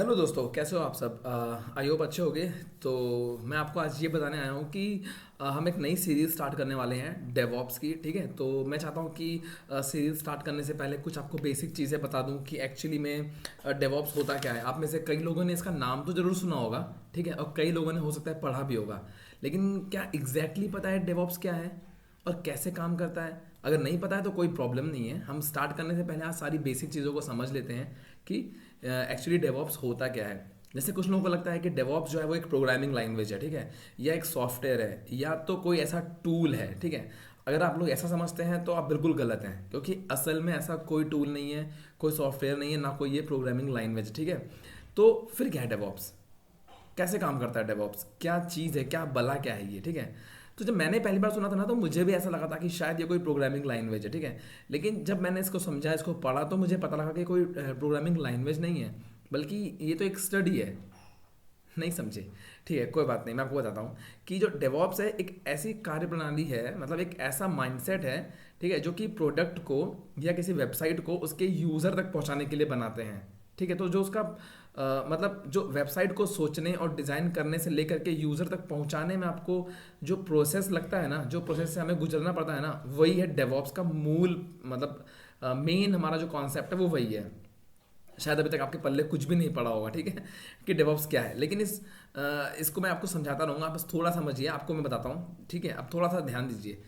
Hello दोस्तों, कैसे हो आप सब? आई होप अच्छे होगे। तो मैं आपको आज ये बताने आया हूँ कि हम एक नई सीरीज़ स्टार्ट करने वाले हैं डेवॉप्स की। ठीक है, तो मैं चाहता हूँ कि सीरीज़ स्टार्ट करने से पहले कुछ आपको बेसिक चीज़ें बता दूँ कि एक्चुअली में डेवॉप्स होता क्या है। आप में से कई लोगों ने इसका नाम तो ज़रूर सुना होगा, ठीक है, और कई लोगों ने हो सकता है पढ़ा भी होगा, लेकिन क्या एग्जैक्टली पता है डेवॉप्स क्या है और कैसे काम करता है? अगर नहीं पता है तो कोई प्रॉब्लम नहीं है, हम स्टार्ट करने से पहले आज सारी बेसिक चीज़ों को समझ लेते हैं कि एक्चुअली डेवॉप्स होता क्या है। जैसे कुछ लोगों को लगता है कि डेवॉप्स जो है वो एक प्रोग्रामिंग लैंग्वेज है, ठीक है, या एक सॉफ्टवेयर है, या तो कोई ऐसा टूल है, ठीक है। अगर आप लोग ऐसा समझते हैं तो आप बिल्कुल गलत हैं, क्योंकि असल में ऐसा कोई टूल नहीं है, कोई सॉफ्टवेयर नहीं है, ना कोई ये प्रोग्रामिंग लैंग्वेज, ठीक है। तो फिर क्या है डेवॉप्स? कैसे काम करता है डेवॉप्स? क्या चीज़ है, क्या बला क्या है ये, ठीक है। तो जब मैंने पहली बार सुना था ना, तो मुझे भी ऐसा लगा था कि शायद ये कोई प्रोग्रामिंग लैंग्वेज है, ठीक है। लेकिन जब मैंने इसको समझा, इसको पढ़ा, तो मुझे पता लगा कि कोई प्रोग्रामिंग लैंग्वेज नहीं है, बल्कि ये तो एक स्टडी है। नहीं समझे? ठीक है, कोई बात नहीं, मैं आपको बताता हूँ कि जो डेवॉप्स है एक ऐसी कार्य प्रणाली है, मतलब एक ऐसा माइंडसेट है, ठीक है, जो कि प्रोडक्ट को या किसी वेबसाइट को उसके यूज़र तक पहुँचाने के लिए बनाते हैं। ठीक है, तो जो उसका मतलब जो वेबसाइट को सोचने और डिज़ाइन करने से लेकर के यूज़र तक पहुंचाने में आपको जो प्रोसेस लगता है ना, जो प्रोसेस से हमें गुजरना पड़ता है ना, वही है डेवॉप्स का मूल मतलब मेन हमारा जो कॉन्सेप्ट है वो वही है। शायद अभी तक आपके पल्ले कुछ भी नहीं पड़ा होगा, ठीक है, कि डेवॉप्स क्या है, लेकिन इसको मैं आपको समझाता रहूँगा, आप बस थोड़ा समझिए, आपको मैं बताता हूँ, ठीक है। अब थोड़ा सा ध्यान दीजिए।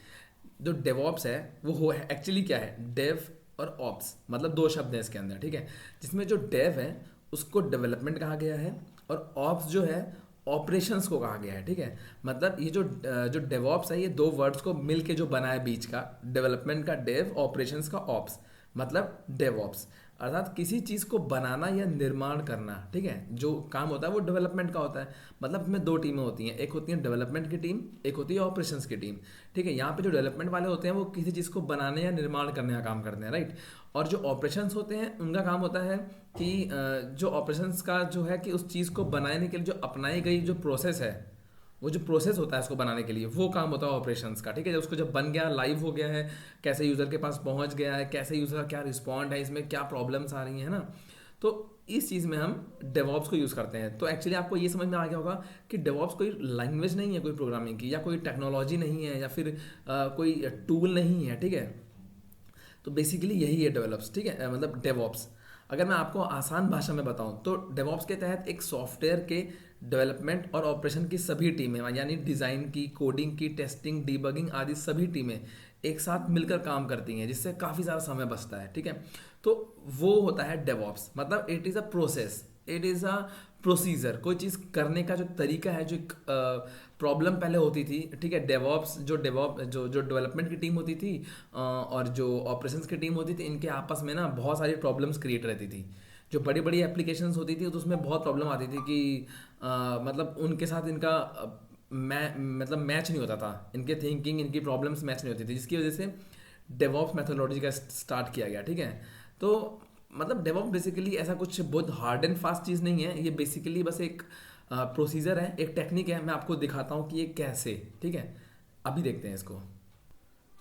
जो डेवॉप्स है वो हो है एक्चुअली क्या है, डेव और ऑप्स, मतलब दो शब्द हैं इसके अंदर, ठीक है। जिसमें जो डेव है उसको डेवलपमेंट कहा गया है, और ऑप्स जो है ऑपरेशंस को कहा गया है, ठीक है। मतलब ये जो डेवॉप्स है, ये दो वर्ड्स को मिल के जो बना है बीच का, डेवलपमेंट का डेव, ऑपरेशंस का ऑप्स, मतलब डेवऑप्स। अर्थात किसी चीज़ को बनाना या निर्माण करना, ठीक है, जो काम होता है वो डेवलपमेंट का होता है। मतलब इसमें दो टीमें होती हैं, एक होती है डेवलपमेंट की टीम, एक होती है ऑपरेशंस की टीम, ठीक है। यहाँ पे जो डेवलपमेंट वाले होते हैं वो किसी चीज़ को बनाने या निर्माण करने का काम करते हैं, राइट। और जो ऑपरेशंस होते हैं उनका काम होता है कि जो ऑपरेशंस का जो है कि उस चीज़ को बनाने के लिए जो अपनाई गई जो प्रोसेस है, वो जो प्रोसेस होता है उसको बनाने के लिए, वो काम होता है ऑपरेशंस का, ठीक है। जब उसको जब बन गया, लाइव हो गया है, कैसे यूज़र के पास पहुंच गया है, कैसे यूज़र का क्या रिस्पॉन्ड है, इसमें क्या प्रॉब्लम्स आ रही हैं ना, तो इस चीज़ में हम डेवॉप्स को यूज़ करते हैं। तो एक्चुअली आपको ये समझ में आ गया होगा कि डेवॉप्स कोई लैंग्वेज नहीं है, कोई प्रोग्रामिंग की, या कोई टेक्नोलॉजी नहीं है, या फिर कोई टूल नहीं है, ठीक है। तो बेसिकली यही है डेवलप्स, ठीक है, मतलब डेवॉप्स। अगर मैं आपको आसान भाषा में बताऊं तो डेवॉप्स के तहत एक सॉफ्टवेयर के डेवलपमेंट और ऑपरेशन की सभी टीमें, यानी डिज़ाइन की, कोडिंग की, टेस्टिंग, डीबगिंग आदि सभी टीमें एक साथ मिलकर काम करती हैं, जिससे काफ़ी सारा समय बचता है, ठीक है। तो वो होता है डेवॉप्स, मतलब it is a process, it is a procedure. कोई चीज़ करने का जो तरीका है, जो प्रॉब्लम पहले होती थी, ठीक है, डेवॉप्स जो डेवलपमेंट की टीम होती थी और जो ऑपरेशंस की टीम होती थी, इनके आपस में ना बहुत सारी प्रॉब्लम्स क्रिएट रहती थी। जो बड़ी बड़ी एप्लीकेशंस होती थी तो उसमें बहुत प्रॉब्लम आती थी कि मतलब उनके साथ इनका मतलब मैच नहीं होता था, इनके थिंकिंग, इनकी प्रॉब्लम्स मैच नहीं होती थी, जिसकी वजह से डेवॉप्स मेथोडोलॉजी का स्टार्ट किया गया, ठीक है। तो मतलब डेवॉप्स बेसिकली ऐसा कुछ बहुत हार्ड एंड फास्ट चीज़ नहीं है, ये बेसिकली बस एक प्रोसीजर है, एक टेक्निक है। मैं आपको दिखाता हूँ कि ये कैसे, ठीक है, अभी देखते हैं इसको।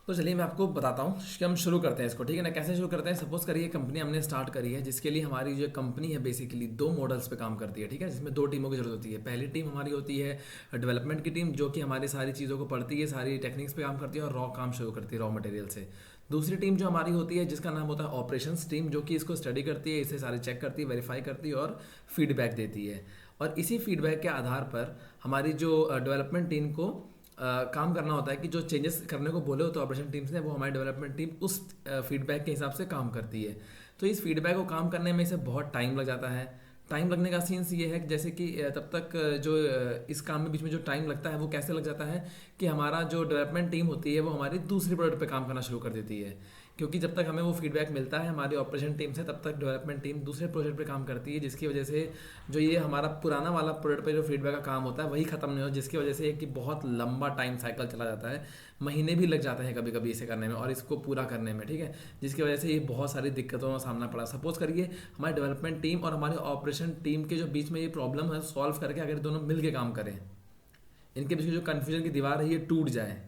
तो चलिए मैं आपको बताता हूँ कि हम शुरू करते हैं इसको, ठीक है ना। कैसे शुरू करते हैं? सपोज करिए कंपनी हमने स्टार्ट करी है, जिसके लिए हमारी जो कंपनी है बेसिकली दो मॉडल्स पे काम करती है, ठीक है, जिसमें दो टीमों की जरूरत होती है। पहली टीम हमारी होती है डेवलपमेंट की टीम, जो कि हमारी सारी चीज़ों को पढ़ती है, सारी टेक्निक्स पे काम करती है और रॉ काम शुरू करती है, रॉ मटेरियल से। दूसरी टीम जो हमारी होती है, जिसका नाम होता है ऑपरेशंस टीम, जो कि इसको स्टडी करती है, इसे सारे चेक करती है, वेरीफाई करती है और फीडबैक देती है। और इसी फीडबैक के आधार पर हमारी जो डेवलपमेंट टीम को काम करना होता है कि जो चेंजेस करने को बोले होते हैं ऑपरेशन टीम्स ने, वो हमारी डेवलपमेंट टीम उस फीडबैक के हिसाब से काम करती है। तो इस फीडबैक को काम करने में इसे बहुत टाइम लग जाता है। टाइम लगने का सीन्स ये है कि जैसे कि तब तक इस काम में बीच में जो टाइम लगता है वो कैसे लग जाता है कि हमारा जो डेवलपमेंट टीम होती है वो हमारी दूसरी प्रोडक्ट पे काम करना शुरू कर देती है। क्योंकि जब तक हमें वो फीडबैक मिलता है हमारी ऑपरेशन टीम से, तब तक डेवलपमेंट टीम दूसरे प्रोजेक्ट पे काम करती है, जिसकी वजह से जो ये हमारा पुराना वाला प्रोडक्ट पे जो फीडबैक का काम होता है वही खत्म नहीं हो, जिसकी वजह से कि बहुत लंबा टाइम साइकिल चला जाता है, महीने भी लग जाते हैं कभी कभी इसे करने में और इसको पूरा करने में, ठीक है। जिसकी वजह से ये बहुत सारी दिक्कतों का सामना पड़ा। सपोज करिए हमारी डेवलपमेंट टीम और हमारी ऑपरेशन टीम के जो बीच में ये प्रॉब्लम है सॉल्व करके अगर दोनों मिल के काम करें, इनके बीच में जो कन्फ्यूजन की दीवार है ये टूट जाए,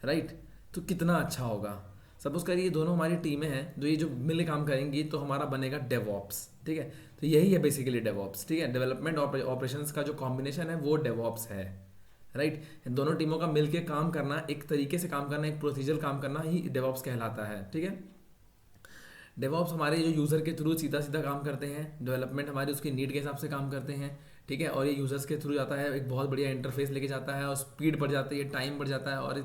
राइट, तो कितना अच्छा होगा। सपोज करिए दोनों हमारी टीमें हैं जो ये जो मिल के काम करेंगी तो हमारा बनेगा डेवॉप्स, ठीक है। तो यही है बेसिकली डेवॉप्स, ठीक है। डेवलपमेंट ऑपरेशंस का जो कॉम्बिनेशन है वो डेवॉप्स है, राइट। दोनों टीमों का मिलके काम करना, एक तरीके से काम करना, एक प्रोसीजर काम करना ही डेवॉप्स कहलाता है, ठीक है। डेवॉप्स हमारे जो यूज़र के थ्रू सीधा सीधा काम करते हैं, डेवलपमेंट हमारी उसकी नीड के हिसाब से काम करते हैं, ठीक है। और ये यूज़र्स के थ्रू जाता है, एक बहुत बढ़िया इंटरफेस लेके जाता है और स्पीड बढ़ जाती है, टाइम बढ़ जाता है और एक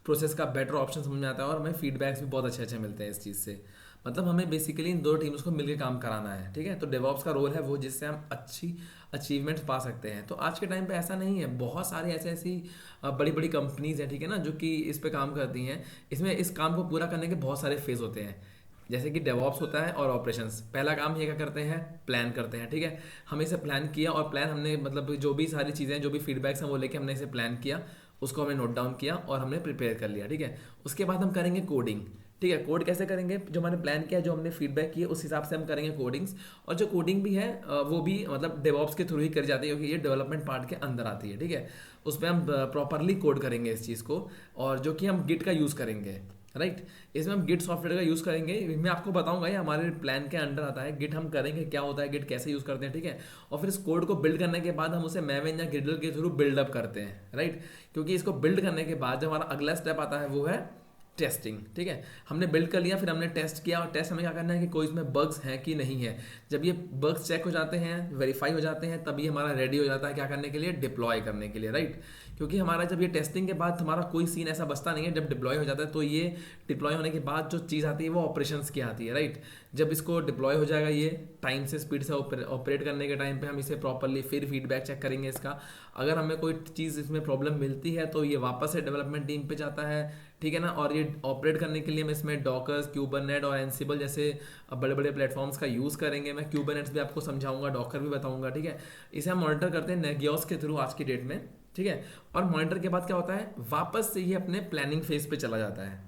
प्रोसेस का बेटर ऑप्शन समझ में आता है और हमें फीडबैक्स भी बहुत अच्छे अच्छे मिलते हैं इस चीज़ से। मतलब हमें बेसिकली इन दो टीम्स को मिलकर काम कराना है, ठीक है। तो डेवॉप्स का रोल है वो जिससे हम अच्छी अचीवमेंट्स पा सकते हैं। तो आज के टाइम पे ऐसा नहीं है, बहुत सारी ऐसी बड़ी बड़ी कंपनीज हैं, ठीक है ना, जो कि इस पे काम करती हैं। इसमें इस काम को पूरा करने के बहुत सारे फेज होते हैं, जैसे कि डेवॉप्स होता है और ऑपरेशंस। पहला काम ये क्या करते हैं, प्लान करते हैं, ठीक है। हमें इसे प्लान किया और प्लान हमने मतलब जो भी सारी चीज़ें जो भी फीडबैक्स हैं वो लेके हमने इसे प्लान किया, उसको हमने नोट डाउन किया और हमने प्रिपेयर कर लिया, ठीक है। उसके बाद हम करेंगे कोडिंग, ठीक है। कोड कैसे करेंगे, जो हमने प्लान किया, जो हमने फीडबैक किया उस हिसाब से हम करेंगे कोडिंग्स। और जो कोडिंग भी है वो भी मतलब डेवॉप्स के थ्रू ही करी जाती है क्योंकि ये डेवलपमेंट पार्ट के अंदर आती है, ठीक है। उसमें हम प्रॉपरली कोड करेंगे इस चीज़ को, और जो कि हम गिट का यूज़ करेंगे, राइट। इसमें हम गिट सॉफ्टवेयर का यूज़ करेंगे, मैं आपको बताऊंगा ये हमारे प्लान के अंडर आता है। गिट हम करेंगे, क्या होता है गिट, कैसे यूज़ करते हैं, ठीक है। और फिर इस कोड को बिल्ड करने के बाद हम उसे मैवेन या ग्रिडल के थ्रू बिल्डअप करते हैं, राइट। क्योंकि इसको बिल्ड करने के बाद जो हमारा अगला स्टेप आता है वो है टेस्टिंग, ठीक है। हमने बिल्ड कर लिया, फिर हमने टेस्ट किया, और टेस्ट हमें क्या करना है कि कोई इसमें बग्स हैं कि नहीं है। जब ये बग्स चेक हो जाते हैं, वेरीफाई हो जाते हैं, तभी हमारा रेडी हो जाता है क्या करने के लिए, डिप्लॉय करने के लिए, राइट। क्योंकि हमारा जब ये टेस्टिंग के बाद हमारा कोई सीन ऐसा बचता नहीं है, जब डिप्लॉय हो जाता है तो ये डिप्लॉय होने के बाद जो चीज़ आती है वो ऑपरेशंस की आती है, राइट। जब इसको डिप्लॉय हो जाएगा ये टाइम से, स्पीड से ऑपरेट करने के टाइम पे हम इसे प्रॉपरली फिर फीडबैक चेक करेंगे इसका। अगर हमें कोई चीज़ इसमें प्रॉब्लम मिलती है तो ये वापस से डेवलपमेंट टीम पे जाता है, ठीक है ना। और ये ऑपरेट करने के लिए हम इसमें डॉकर्स, क्यूबरनेट और एंसिबल जैसे बड़े बड़े प्लेटफॉर्म्स का यूज़ करेंगे। मैं क्यूबरनेट्स भी आपको समझाऊंगा, डॉकर भी बताऊंगा, ठीक है। इसे हम मॉनिटर करते हैं नेगियोस के थ्रू आज की डेट में, ठीक है। और मॉनिटर के बाद क्या होता है, वापस से ये अपने प्लानिंग फेज पे चला जाता है,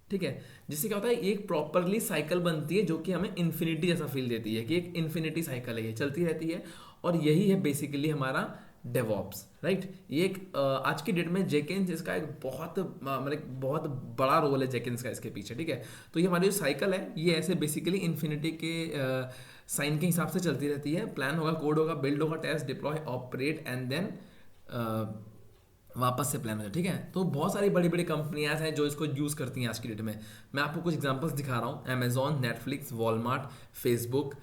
ठीक है। जिससे क्या होता है, एक प्रॉपरली साइकिल बनती है जो कि हमें इन्फिनिटी जैसा फील देती है कि एक इन्फिनिटी साइकिल है, ये चलती रहती है। और यही है बेसिकली हमारा डेवॉप्स, राइट। ये एक आज की डेट में जेकिन्स इसका एक बहुत मतलब बहुत बड़ा रोल है जेकिन्स का इसके पीछे, ठीक है। तो ये हमारी जो साइकिल है ये ऐसे बेसिकली इन्फिनिटी के साइन के हिसाब से चलती रहती है। प्लान होगा, कोड होगा, बिल्ड होगा, test, deploy, operate and then वापस से प्लान हो जाए, ठीक है। तो बहुत सारी बड़ी बड़ी कंपनियां हैं जो इसको यूज़ करती हैं आज की डेट में। मैं आपको कुछ एग्जांपल्स दिखा रहा हूँ, Amazon, Netflix, Walmart, Facebook,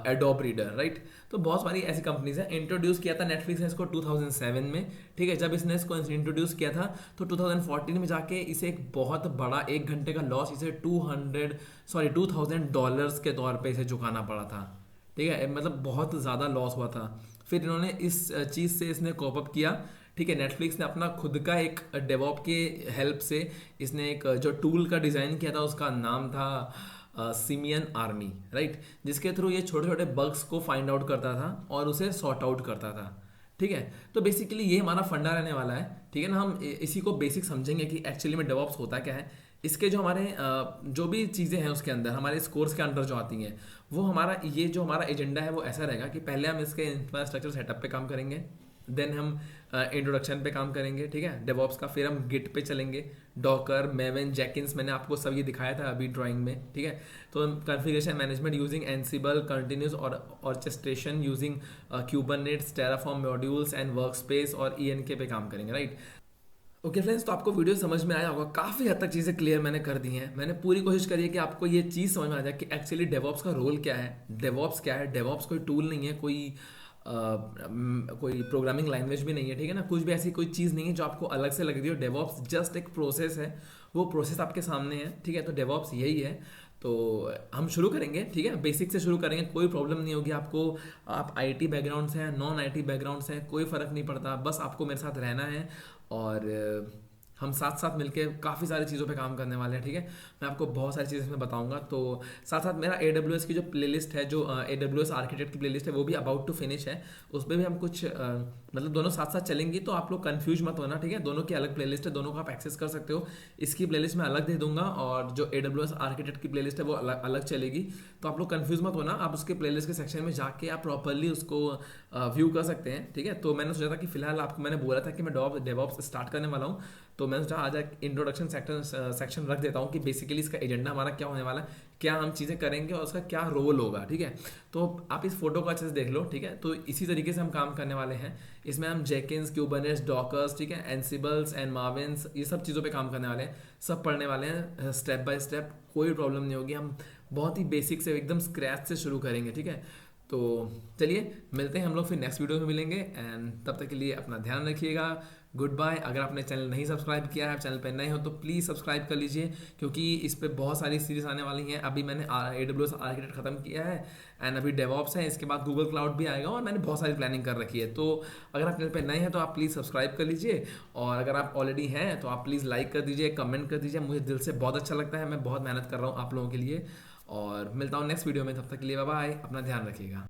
adobe reader, right. तो बहुत सारी ऐसी कंपनीज हैं। इंट्रोड्यूस किया था नेटफ्लिक्स ने इसको 2007 में, ठीक है। जब इसने इसको इंट्रोड्यूस किया था तो 2014 में जाके इसे एक बहुत बड़ा 1 घंटे का लॉस इसे $2000 के तौर पे इसे चुकाना पड़ा था, ठीक है। मतलब बहुत ज़्यादा लॉस हुआ था। फिर इन्होंने इस चीज़ से इसने कॉप अप किया, ठीक है। नेटफ्लिक्स ने अपना खुद का एक डेवॉप के हेल्प से इसने एक जो टूल का डिज़ाइन किया था उसका नाम था सिमियन आर्मी, राइट। जिसके थ्रू ये छोटे छोटे बग्स को फाइंड आउट करता था और उसे सॉर्ट आउट करता था, ठीक है। तो बेसिकली ये हमारा फंडा रहने वाला है, ठीक है ना। हम इसी को बेसिक समझेंगे कि एक्चुअली में डेवॉप्स होता क्या है। इसके जो हमारे जो भी चीज़ें हैं उसके अंदर, हमारे इस कोर्स के अंदर जो आती हैं, वो हमारा ये जो हमारा एजेंडा है वो ऐसा रहेगा कि पहले हम इसके इंफ्रास्ट्रक्चर सेटअप पे काम करेंगे, देन हम इंट्रोडक्शन पे काम करेंगे, ठीक है, डेवॉप्स का। फिर हम गिट पे चलेंगे, डॉकर, मेवन, जेकिन्स, मैंने आपको सब ये दिखाया था अभी ड्राइंग में, ठीक है। तो configuration management using Ansible, continuous और orchestration using Kubernetes, Terraform modules and workspace और ENK पे काम करेंगे, राइट। ओके फ्रेंड्स, तो आपको वीडियो समझ में आया होगा, काफ़ी हद तक चीज़ें क्लियर मैंने कर दी हैं। मैंने पूरी कोशिश करी है कि आपको ये चीज़ समझ में आ जाए कि एक्चुअली डेवॉप्स का रोल क्या है, डेवॉप्स क्या है। डेवॉप्स कोई टूल नहीं है, कोई प्रोग्रामिंग लैंग्वेज भी नहीं है, ठीक है ना। कुछ भी ऐसी कोई चीज़ नहीं है जो आपको अलग से लग रही हो। डेवॉप्स जस्ट एक प्रोसेस है, वो प्रोसेस आपके सामने है, ठीक है। तो डेवॉप्स यही है। तो हम शुरू करेंगे, ठीक है, बेसिक से शुरू करेंगे, कोई प्रॉब्लम नहीं होगी आपको। आप IT बैकग्राउंड से हैं, नॉन IT बैकग्राउंड से हैं, कोई फ़र्क नहीं पड़ता, बस आपको मेरे साथ रहना है और हम साथ साथ मिलके काफ़ी सारी चीज़ों पे काम करने वाले हैं, ठीक है। मैं आपको बहुत सारी चीज़ें इसमें बताऊंगा। तो साथ साथ मेरा AWS की जो प्लेलिस्ट है, जो AWS आर्किटेक्ट की प्लेलिस्ट है, वो भी अबाउट टू फिनिश है। उस पर भी हम कुछ मतलब दोनों साथ साथ चलेंगी, तो आप लोग कंफ्यूज मत होना, ठीक है। दोनों की अलग प्लेलिस्ट है, दोनों को आप एक्सेस कर सकते हो। इसकी प्लेलिस्ट मैं अलग दे दूंगा और जो AWS आर्किटेक्ट की प्लेलिस्ट है वो अलग अलग चलेगी। तो आप लोग कंफ्यूज मत होना, आप उसके प्लेलिस्ट के सेक्शन में जाके आप प्रॉपरली उसको व्यू कर सकते हैं, ठीक है। तो मैंने सोचा था कि फिलहाल आपको मैंने बोला था कि मैं डेवऑप्स स्टार्ट करने वाला हूँ, तो मैंने सोचा आज एक इंट्रोडक्शन सेक्शन रख देता हूँ कि बेसिकली इसका एजेंडा हमारा क्या होने वाला है, क्या हम चीज़ें करेंगे और उसका क्या रोल होगा, ठीक है। तो आप इस फोटो को अच्छे से देख लो, ठीक है। तो इसी तरीके से हम काम करने वाले हैं। इसमें हम जेकिन्स, क्यूबरनेट्स, डॉकर्स, ठीक है, एनसिबल्स एंड मार्विन्स, ये सब चीज़ों पे काम करने वाले हैं, सब पढ़ने वाले हैं स्टेप बाय स्टेप। कोई प्रॉब्लम नहीं होगी, हम बहुत ही बेसिक से एकदम स्क्रैच से शुरू करेंगे, ठीक है। तो चलिए मिलते हैं हम लोग फिर नेक्स्ट वीडियो में मिलेंगे, एंड तब तक के लिए अपना ध्यान रखिएगा। Good bye. अगर आपने चैनल नहीं सब्सक्राइब किया है, चैनल पर नए हो तो प्लीज़ सब्सक्राइब कर लीजिए, क्योंकि इस पर बहुत सारी सीरीज आने वाली हैं। अभी मैंने AWS आर्किटेक्ट ख़त्म किया है, एंड अभी डेवॉप्स है, इसके बाद गूगल क्लाउड भी आएगा, और मैंने बहुत सारी प्लानिंग कर रखी है। तो अगर आप चैनल पर नए हैं तो आप प्लीज़ सब्सक्राइब कर लीजिए, और अगर आप ऑलरेडी हैं तो आप प्लीज़ लाइक कर दीजिए, कमेंट कर दीजिए। मुझे दिल से बहुत अच्छा लगता है, मैं बहुत मेहनत कर रहा हूँ आप लोगों के लिए। और मिलता हूँ नेक्स्ट वीडियो में, तब तक के लिए बाय बाय, अपना ध्यान रखिएगा।